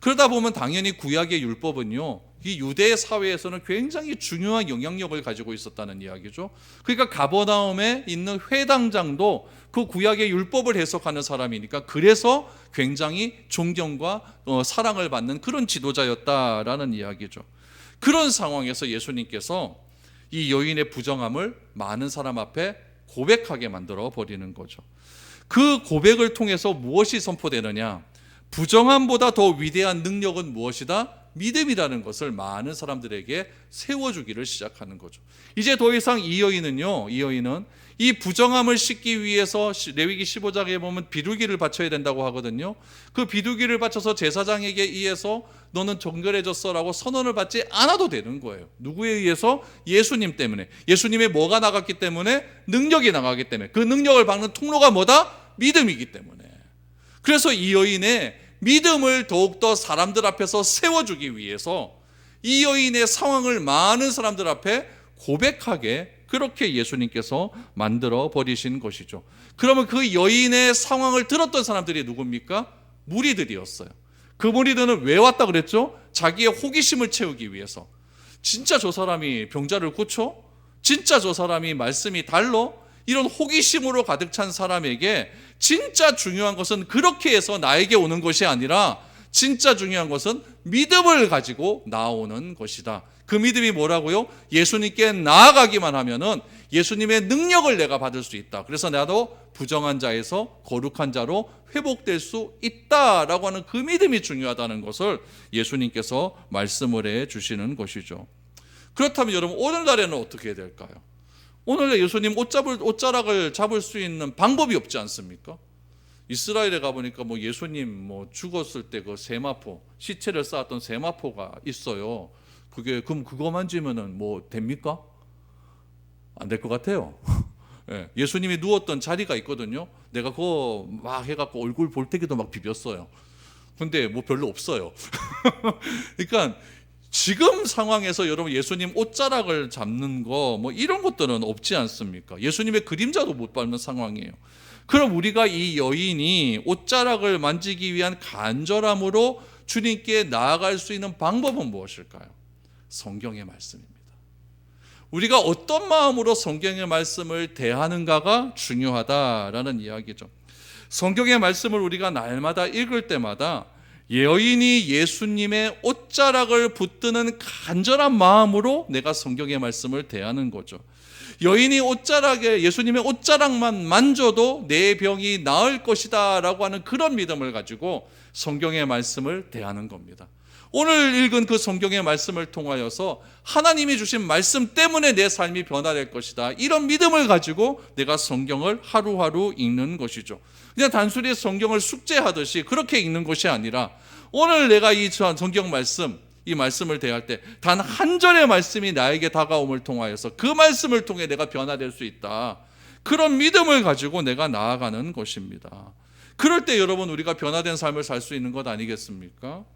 그러다 보면 당연히 구약의 율법은요, 이 유대 사회에서는 굉장히 중요한 영향력을 가지고 있었다는 이야기죠. 그러니까 가버나움에 있는 회당장도 그 구약의 율법을 해석하는 사람이니까 그래서 굉장히 존경과 사랑을 받는 그런 지도자였다라는 이야기죠. 그런 상황에서 예수님께서 이 여인의 부정함을 많은 사람 앞에 고백하게 만들어 버리는 거죠. 그 고백을 통해서 무엇이 선포되느냐? 부정함보다 더 위대한 능력은 무엇이다? 믿음이라는 것을 많은 사람들에게 세워주기를 시작하는 거죠. 이제 더 이상 이 여인은 이 부정함을 씻기 위해서 레위기 15장에 보면 비둘기를 바쳐야 된다고 하거든요. 그 비둘기를 바쳐서 제사장에게 의해서 너는 정결해졌어라고 선언을 받지 않아도 되는 거예요. 누구에 의해서? 예수님 때문에. 예수님의 뭐가 나갔기 때문에? 능력이 나가기 때문에. 그 능력을 받는 통로가 뭐다? 믿음이기 때문에. 그래서 이 여인의 믿음을 더욱더 사람들 앞에서 세워주기 위해서 이 여인의 상황을 많은 사람들 앞에 고백하게 그렇게 예수님께서 만들어 버리신 것이죠. 그러면 그 여인의 상황을 들었던 사람들이 누굽니까? 무리들이었어요. 그 무리들은 왜 왔다 그랬죠? 자기의 호기심을 채우기 위해서. 진짜 저 사람이 병자를 고쳐? 진짜 저 사람이 말씀이 달러? 이런 호기심으로 가득 찬 사람에게 진짜 중요한 것은 그렇게 해서 나에게 오는 것이 아니라 진짜 중요한 것은 믿음을 가지고 나오는 것이다. 그 믿음이 뭐라고요? 예수님께 나아가기만 하면은 예수님의 능력을 내가 받을 수 있다. 그래서 나도 부정한 자에서 거룩한 자로 회복될 수 있다라고 하는 그 믿음이 중요하다는 것을 예수님께서 말씀을 해 주시는 것이죠. 그렇다면 여러분, 오늘날에는 어떻게 해야 될까요? 오늘날 예수님 옷자락을 잡을 수 있는 방법이 없지 않습니까? 이스라엘에 가보니까 예수님 죽었을 때 그 세마포, 시체를 쌓았던 세마포가 있어요. 그럼 그거 만지면은 됩니까? 안 될 것 같아요. 예, 예수님이 누웠던 자리가 있거든요. 내가 그거 막 해갖고 얼굴 볼때기도 막 비볐어요. 근데 별로 없어요. 그러니까 지금 상황에서 여러분 예수님 옷자락을 잡는 거 이런 것들은 없지 않습니까? 예수님의 그림자도 못 밟는 상황이에요. 그럼 우리가 이 여인이 옷자락을 만지기 위한 간절함으로 주님께 나아갈 수 있는 방법은 무엇일까요? 성경의 말씀입니다. 우리가 어떤 마음으로 성경의 말씀을 대하는가가 중요하다라는 이야기죠. 성경의 말씀을 우리가 날마다 읽을 때마다 여인이 예수님의 옷자락을 붙드는 간절한 마음으로 내가 성경의 말씀을 대하는 거죠. 여인이 예수님의 옷자락만 만져도 내 병이 나을 것이다 라고 하는 그런 믿음을 가지고 성경의 말씀을 대하는 겁니다. 오늘 읽은 그 성경의 말씀을 통하여서 하나님이 주신 말씀 때문에 내 삶이 변화될 것이다, 이런 믿음을 가지고 내가 성경을 하루하루 읽는 것이죠. 그냥 단순히 성경을 숙제하듯이 그렇게 읽는 것이 아니라 오늘 내가 이 성경 말씀, 이 말씀을 대할 때 단 한 절의 말씀이 나에게 다가옴을 통하여서 그 말씀을 통해 내가 변화될 수 있다, 그런 믿음을 가지고 내가 나아가는 것입니다. 그럴 때 여러분, 우리가 변화된 삶을 살 수 있는 것 아니겠습니까?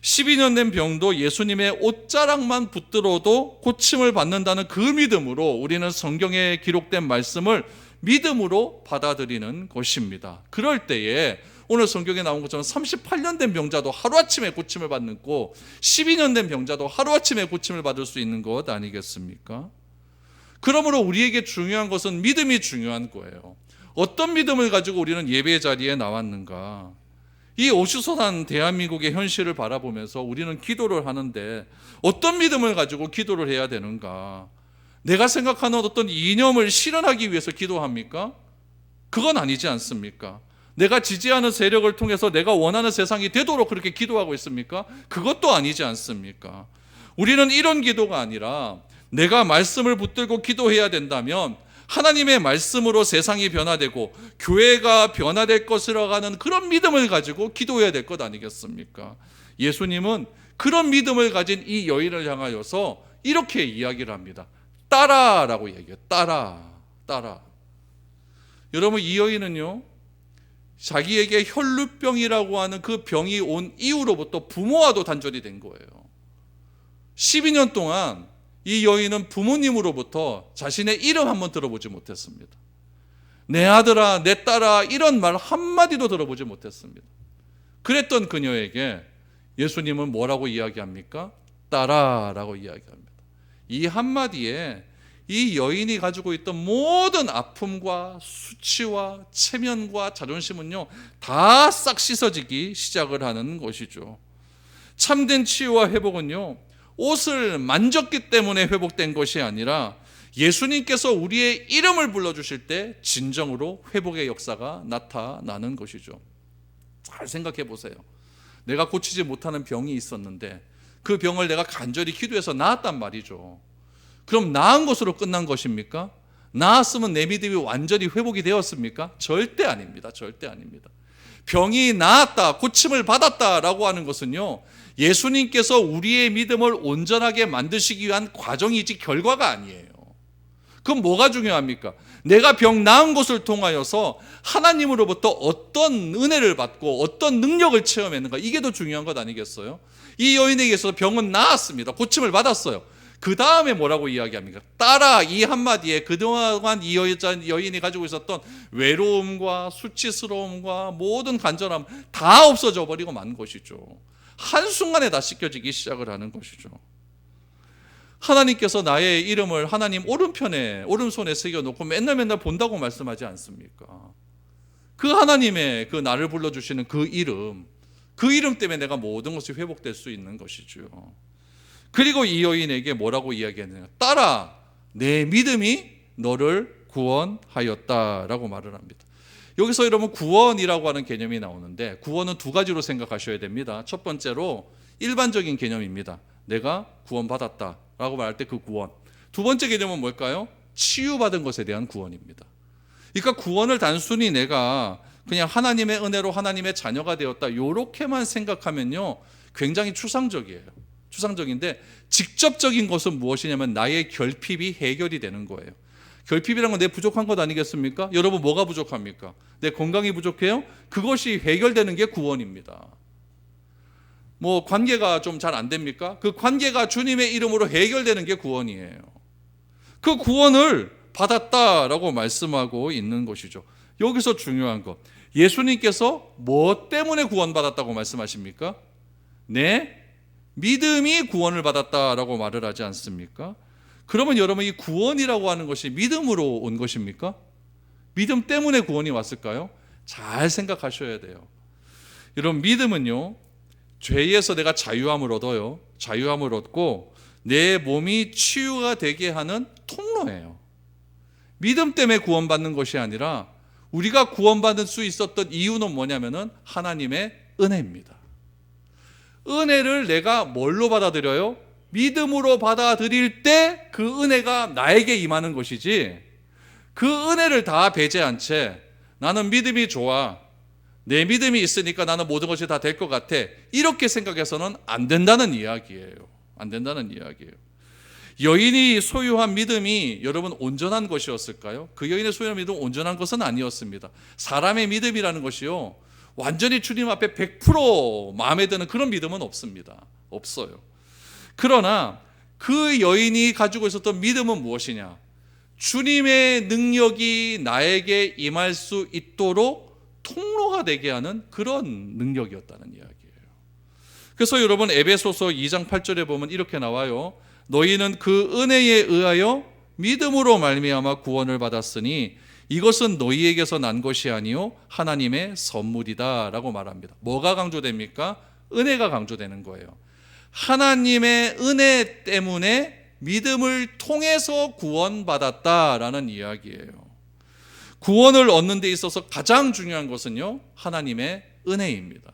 12년 된 병도 예수님의 옷자락만 붙들어도 고침을 받는다는 그 믿음으로 우리는 성경에 기록된 말씀을 믿음으로 받아들이는 것입니다. 그럴 때에 오늘 성경에 나온 것처럼 38년 된 병자도 하루아침에 고침을 받는 거, 12년 된 병자도 하루아침에 고침을 받을 수 있는 것 아니겠습니까? 그러므로 우리에게 중요한 것은 믿음이 중요한 거예요. 어떤 믿음을 가지고 우리는 예배 자리에 나왔는가? 이 어수선한 대한민국의 현실을 바라보면서 우리는 기도를 하는데 어떤 믿음을 가지고 기도를 해야 되는가? 내가 생각하는 어떤 이념을 실현하기 위해서 기도합니까? 그건 아니지 않습니까? 내가 지지하는 세력을 통해서 내가 원하는 세상이 되도록 그렇게 기도하고 있습니까? 그것도 아니지 않습니까? 우리는 이런 기도가 아니라 내가 말씀을 붙들고 기도해야 된다면 하나님의 말씀으로 세상이 변화되고 교회가 변화될 것이라고 하는 그런 믿음을 가지고 기도해야 될 것 아니겠습니까? 예수님은 그런 믿음을 가진 이 여인을 향하여서 이렇게 이야기를 합니다. 따라라고 얘기해요. 따라. 여러분, 이 여인은요, 자기에게 혈루병이라고 하는 그 병이 온 이후로부터 부모와도 단절이 된 거예요. 12년 동안 이 여인은 부모님으로부터 자신의 이름 한번 들어보지 못했습니다. 내 아들아, 내 딸아, 이런 말 한마디도 들어보지 못했습니다. 그랬던 그녀에게 예수님은 뭐라고 이야기합니까? 딸아 라고 이야기합니다. 이 한마디에 이 여인이 가지고 있던 모든 아픔과 수치와 체면과 자존심은요, 다 싹 씻어지기 시작을 하는 것이죠. 참된 치유와 회복은요, 옷을 만졌기 때문에 회복된 것이 아니라 예수님께서 우리의 이름을 불러주실 때 진정으로 회복의 역사가 나타나는 것이죠. 잘 생각해 보세요. 내가 고치지 못하는 병이 있었는데 그 병을 내가 간절히 기도해서 나았단 말이죠. 그럼 나은 것으로 끝난 것입니까? 나았으면 내 믿음이 완전히 회복이 되었습니까? 절대 아닙니다. 절대 아닙니다. 병이 나았다, 고침을 받았다라고 하는 것은요, 예수님께서 우리의 믿음을 온전하게 만드시기 위한 과정이지 결과가 아니에요. 그럼 뭐가 중요합니까? 내가 병 나은 것을 통하여서 하나님으로부터 어떤 은혜를 받고 어떤 능력을 체험했는가, 이게 더 중요한 것 아니겠어요? 이 여인에게서 병은 나았습니다. 고침을 받았어요. 그 다음에 뭐라고 이야기합니까? 딸아, 이 한마디에 그동안 이 여인이 가지고 있었던 외로움과 수치스러움과 모든 간절함 다 없어져 버리고 만 것이죠. 한순간에 다 씻겨지기 시작을 하는 것이죠. 하나님께서 나의 이름을 하나님 오른손에 새겨놓고 맨날 본다고 말씀하지 않습니까? 그 하나님의 그 나를 불러주시는 그 이름 때문에 내가 모든 것이 회복될 수 있는 것이죠. 그리고 이 여인에게 뭐라고 이야기했느냐? 딸아, 내 믿음이 너를 구원하였다라고 말을 합니다. 여기서 여러분 구원이라고 하는 개념이 나오는데, 구원은 두 가지로 생각하셔야 됩니다. 첫 번째로 일반적인 개념입니다. 내가 구원받았다라고 말할 때 그 구원. 두 번째 개념은 뭘까요? 치유받은 것에 대한 구원입니다. 그러니까 구원을 단순히 내가 그냥 하나님의 은혜로 하나님의 자녀가 되었다, 이렇게만 생각하면요, 굉장히 추상적이에요. 추상적인데 직접적인 것은 무엇이냐면 나의 결핍이 해결이 되는 거예요. 결핍이란 건 내 부족한 것 아니겠습니까? 여러분, 뭐가 부족합니까? 내 건강이 부족해요? 그것이 해결되는 게 구원입니다. 뭐 관계가 좀 잘 안 됩니까? 그 관계가 주님의 이름으로 해결되는 게 구원이에요. 그 구원을 받았다라고 말씀하고 있는 것이죠. 여기서 중요한 것, 예수님께서 뭐 때문에 구원받았다고 말씀하십니까? 내 믿음이 구원을 받았다라고 말을 하지 않습니까? 그러면 여러분, 이 구원이라고 하는 것이 믿음으로 온 것입니까? 믿음 때문에 구원이 왔을까요? 잘 생각하셔야 돼요. 여러분, 믿음은요, 죄에서 내가 자유함을 얻어요. 자유함을 얻고 내 몸이 치유가 되게 하는 통로예요. 믿음 때문에 구원받는 것이 아니라 우리가 구원받을 수 있었던 이유는 뭐냐면은 하나님의 은혜입니다. 은혜를 내가 뭘로 받아들여요? 믿음으로 받아들일 때 그 은혜가 나에게 임하는 것이지, 그 은혜를 다 배제한 채 나는 믿음이 좋아, 내 믿음이 있으니까 나는 모든 것이 다 될 것 같아, 이렇게 생각해서는 안 된다는 이야기예요. 안 된다는 이야기예요. 여인이 소유한 믿음이 여러분 온전한 것이었을까요? 그 여인의 소유한 믿음은 온전한 것은 아니었습니다. 사람의 믿음이라는 것이요, 완전히 주님 앞에 100% 마음에 드는 그런 믿음은 없습니다. 없어요. 그러나 그 여인이 가지고 있었던 믿음은 무엇이냐? 주님의 능력이 나에게 임할 수 있도록 통로가 되게 하는 그런 능력이었다는 이야기예요. 그래서 여러분, 에베소서 2장 8절에 보면 이렇게 나와요. 너희는 그 은혜에 의하여 믿음으로 말미암아 구원을 받았으니 이것은 너희에게서 난 것이 아니요 하나님의 선물이다 라고 말합니다. 뭐가 강조됩니까? 은혜가 강조되는 거예요. 하나님의 은혜 때문에 믿음을 통해서 구원받았다라는 이야기예요. 구원을 얻는 데 있어서 가장 중요한 것은요, 하나님의 은혜입니다.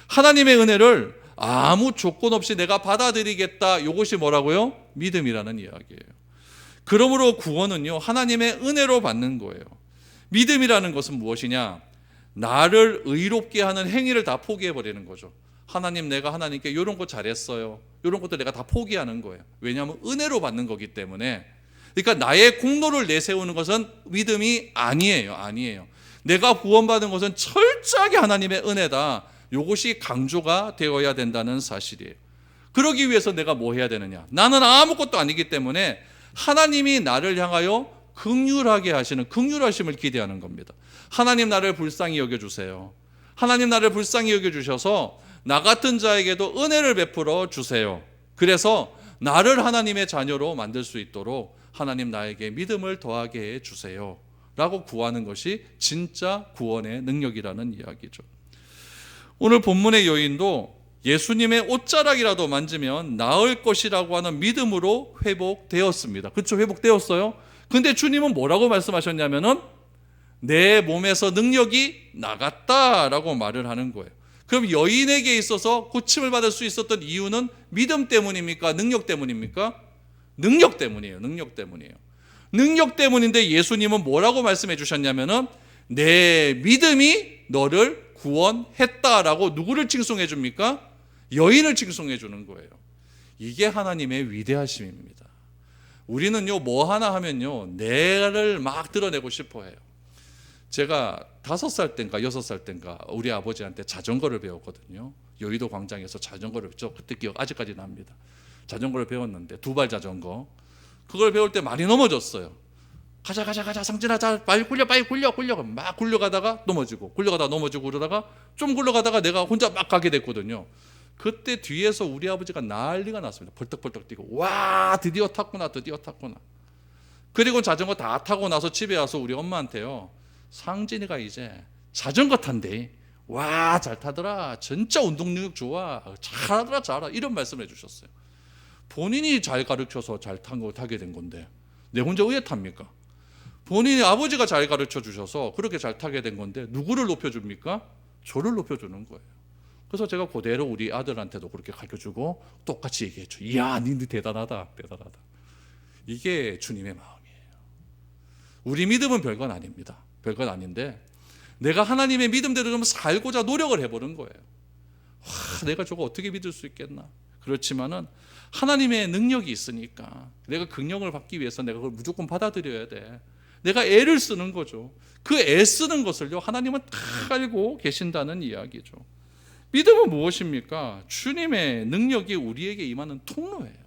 하나님의 은혜를 아무 조건 없이 내가 받아들이겠다, 이것이 뭐라고요? 믿음이라는 이야기예요. 그러므로 구원은요, 하나님의 은혜로 받는 거예요. 믿음이라는 것은 무엇이냐? 나를 의롭게 하는 행위를 다 포기해버리는 거죠. 하나님, 내가 하나님께 이런 거 잘했어요, 이런 것도 내가 다 포기하는 거예요. 왜냐하면 은혜로 받는 거기 때문에. 그러니까 나의 공로를 내세우는 것은 믿음이 아니에요. 내가 구원받은 것은 철저하게 하나님의 은혜다. 이것이 강조가 되어야 된다는 사실이에요. 그러기 위해서 내가 뭐 해야 되느냐? 나는 아무것도 아니기 때문에 하나님이 나를 향하여 긍휼하게 하시는 긍휼하심을 기대하는 겁니다. 하나님 나를 불쌍히 여겨주세요. 하나님 나를 불쌍히 여겨주셔서 나 같은 자에게도 은혜를 베풀어 주세요. 그래서 나를 하나님의 자녀로 만들 수 있도록 하나님 나에게 믿음을 더하게 해 주세요 라고 구하는 것이 진짜 구원의 능력이라는 이야기죠. 오늘 본문의 여인도 예수님의 옷자락이라도 만지면 나을 것이라고 하는 믿음으로 회복되었습니다. 그렇죠? 회복되었어요. 근데 주님은 뭐라고 말씀하셨냐면은 내 몸에서 능력이 나갔다라고 말을 하는 거예요. 그럼 여인에게 있어서 고침을 받을 수 있었던 이유는 믿음 때문입니까? 능력 때문입니까? 능력 때문이에요. 능력 때문이에요. 능력 때문인데 예수님은 뭐라고 말씀해 주셨냐면은 내 믿음이 너를 구원했다라고 누구를 칭송해 줍니까? 여인을 칭송해 주는 거예요. 이게 하나님의 위대하심입니다. 우리는요 뭐 하나 하면요 내를 막 드러내고 싶어 해요. 제가 5살 땐가 6살 땐가 우리 아버지한테 자전거를 배웠거든요. 여의도 광장에서 자전거를 배웠죠. 그때 기억 아직까지 납니다. 자전거를 배웠는데 두발 자전거. 그걸 배울 때 많이 넘어졌어요. 가자 상진아 자 빨리 굴려 막 굴려가다가 넘어지고 그러다가 좀 굴러가다가 내가 혼자 막 가게 됐거든요. 그때 뒤에서 우리 아버지가 난리가 났습니다. 벌떡벌떡 뛰고 와 드디어 탔구나. 그리고 자전거 다 타고 나서 집에 와서 우리 엄마한테요 상진이가 이제 자전거 탄대. 와 잘 타더라. 진짜 운동 능력 좋아. 잘하더라 이런 말씀을 해주셨어요. 본인이 잘 가르쳐서 잘 타게 된 건데 내 혼자 왜 탑니까? 본인이 아버지가 잘 가르쳐 주셔서 그렇게 잘 타게 된 건데 누구를 높여줍니까? 저를 높여주는 거예요. 그래서 제가 그대로 우리 아들한테도 그렇게 가르쳐주고 똑같이 얘기했죠. 이야 니들 대단하다. 이게 주님의 마음이에요. 우리 믿음은 별건 아닙니다. 별건 아닌데 내가 하나님의 믿음대로 좀 살고자 노력을 해보는 거예요. 내가 저거 어떻게 믿을 수 있겠나? 그렇지만은 하나님의 능력이 있으니까 내가 긍휼을 받기 위해서 내가 그걸 무조건 받아들여야 돼. 내가 애를 쓰는 거죠. 그 애 쓰는 것을요 하나님은 다 알고 계신다는 이야기죠. 믿음은 무엇입니까? 주님의 능력이 우리에게 임하는 통로예요.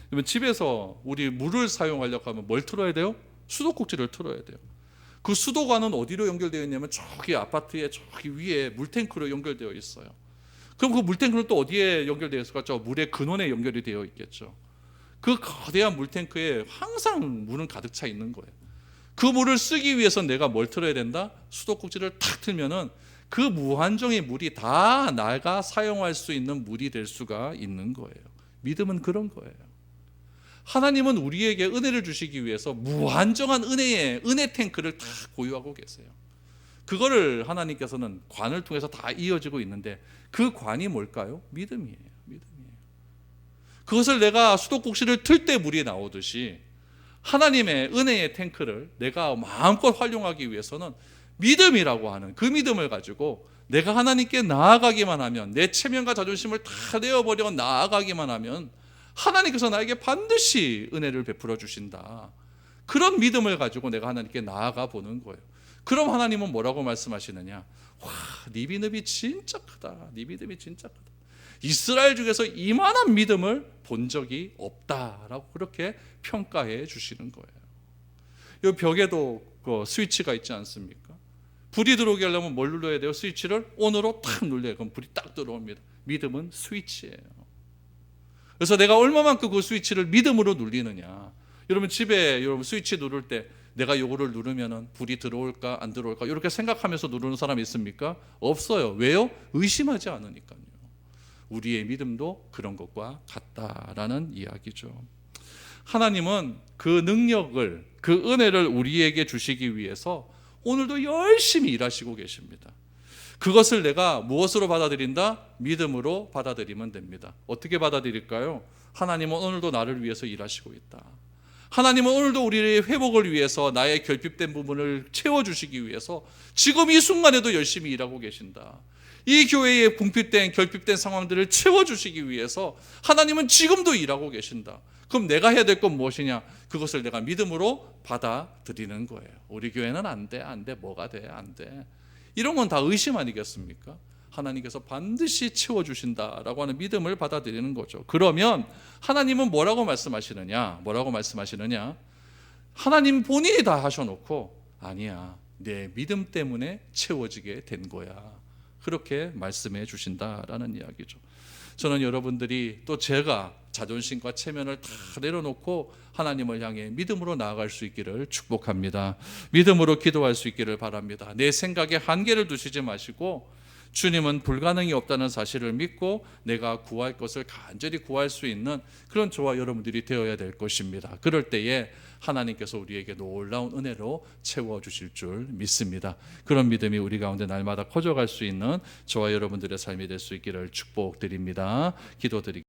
그러면 집에서 우리 물을 사용하려고 하면 뭘 틀어야 돼요? 수도꼭지를 틀어야 돼요. 그 수도관은 어디로 연결되어 있냐면 저기 아파트의 저기 위에 물탱크로 연결되어 있어요. 그럼 그 물탱크는 또 어디에 연결되어 있을까? 저 물의 근원에 연결이 되어 있겠죠. 그 거대한 물탱크에 항상 물은 가득 차 있는 거예요. 그 물을 쓰기 위해서 내가 뭘 틀어야 된다? 수도꼭지를 탁 틀면은 그 무한정의 물이 다 내가 사용할 수 있는 물이 될 수가 있는 거예요. 믿음은 그런 거예요. 하나님은 우리에게 은혜를 주시기 위해서 무한정한 은혜 탱크를 다 보유하고 계세요. 그거를 하나님께서는 관을 통해서 다 이어지고 있는데 그 관이 뭘까요? 믿음이에요. 그것을 내가 수도꼭지를 틀 때 물이 나오듯이 하나님의 은혜의 탱크를 내가 마음껏 활용하기 위해서는 믿음이라고 하는 그 믿음을 가지고 내가 하나님께 나아가기만 하면 내 체면과 자존심을 다 내어버려 나아가기만 하면 하나님께서 나에게 반드시 은혜를 베풀어 주신다. 그런 믿음을 가지고 내가 하나님께 나아가 보는 거예요. 그럼 하나님은 뭐라고 말씀하시느냐? 와, 네 믿음이 진짜 크다. 네 믿음이 진짜 크다. 이스라엘 중에서 이만한 믿음을 본 적이 없다라고 그렇게 평가해 주시는 거예요. 이 벽에도 그 스위치가 있지 않습니까? 불이 들어오게 하려면 뭘 눌러야 돼요? 스위치를 온으로 탁 눌러요. 그럼 불이 딱 들어옵니다. 믿음은 스위치예요. 그래서 내가 얼마만큼 그 스위치를 믿음으로 눌리느냐. 여러분 집에 여러분 스위치 누를 때 내가 요거를 누르면은 불이 들어올까 안 들어올까 이렇게 생각하면서 누르는 사람이 있습니까? 없어요. 왜요? 의심하지 않으니까요. 우리의 믿음도 그런 것과 같다라는 이야기죠. 하나님은 그 능력을, 그 은혜를 우리에게 주시기 위해서 오늘도 열심히 일하시고 계십니다. 그것을 내가 무엇으로 받아들인다? 믿음으로 받아들이면 됩니다. 어떻게 받아들일까요? 하나님은 오늘도 나를 위해서 일하시고 있다. 하나님은 오늘도 우리의 회복을 위해서 나의 결핍된 부분을 채워주시기 위해서 지금 이 순간에도 열심히 일하고 계신다. 이 교회에 궁핍된 결핍된 상황들을 채워주시기 위해서 하나님은 지금도 일하고 계신다. 그럼 내가 해야 될 건 무엇이냐? 그것을 내가 믿음으로 받아들이는 거예요. 우리 교회는 안 돼, 안 돼, 뭐가 돼, 안 돼. 이런 건 다 의심 아니겠습니까? 하나님께서 반드시 채워주신다라고 하는 믿음을 받아들이는 거죠. 그러면 하나님은 뭐라고 말씀하시느냐? 하나님 본인이 다 하셔놓고 아니야, 내 믿음 때문에 채워지게 된 거야. 그렇게 말씀해 주신다라는 이야기죠. 저는 여러분들이 또 제가 자존심과 체면을 다 내려놓고 하나님을 향해 믿음으로 나아갈 수 있기를 축복합니다. 믿음으로 기도할 수 있기를 바랍니다. 내 생각에 한계를 두시지 마시고 주님은 불가능이 없다는 사실을 믿고 내가 구할 것을 간절히 구할 수 있는 그런 저와 여러분들이 되어야 될 것입니다. 그럴 때에 하나님께서 우리에게 놀라운 은혜로 채워주실 줄 믿습니다. 그런 믿음이 우리 가운데 날마다 커져갈 수 있는 저와 여러분들의 삶이 될 수 있기를 축복드립니다. 기도드리겠습니다.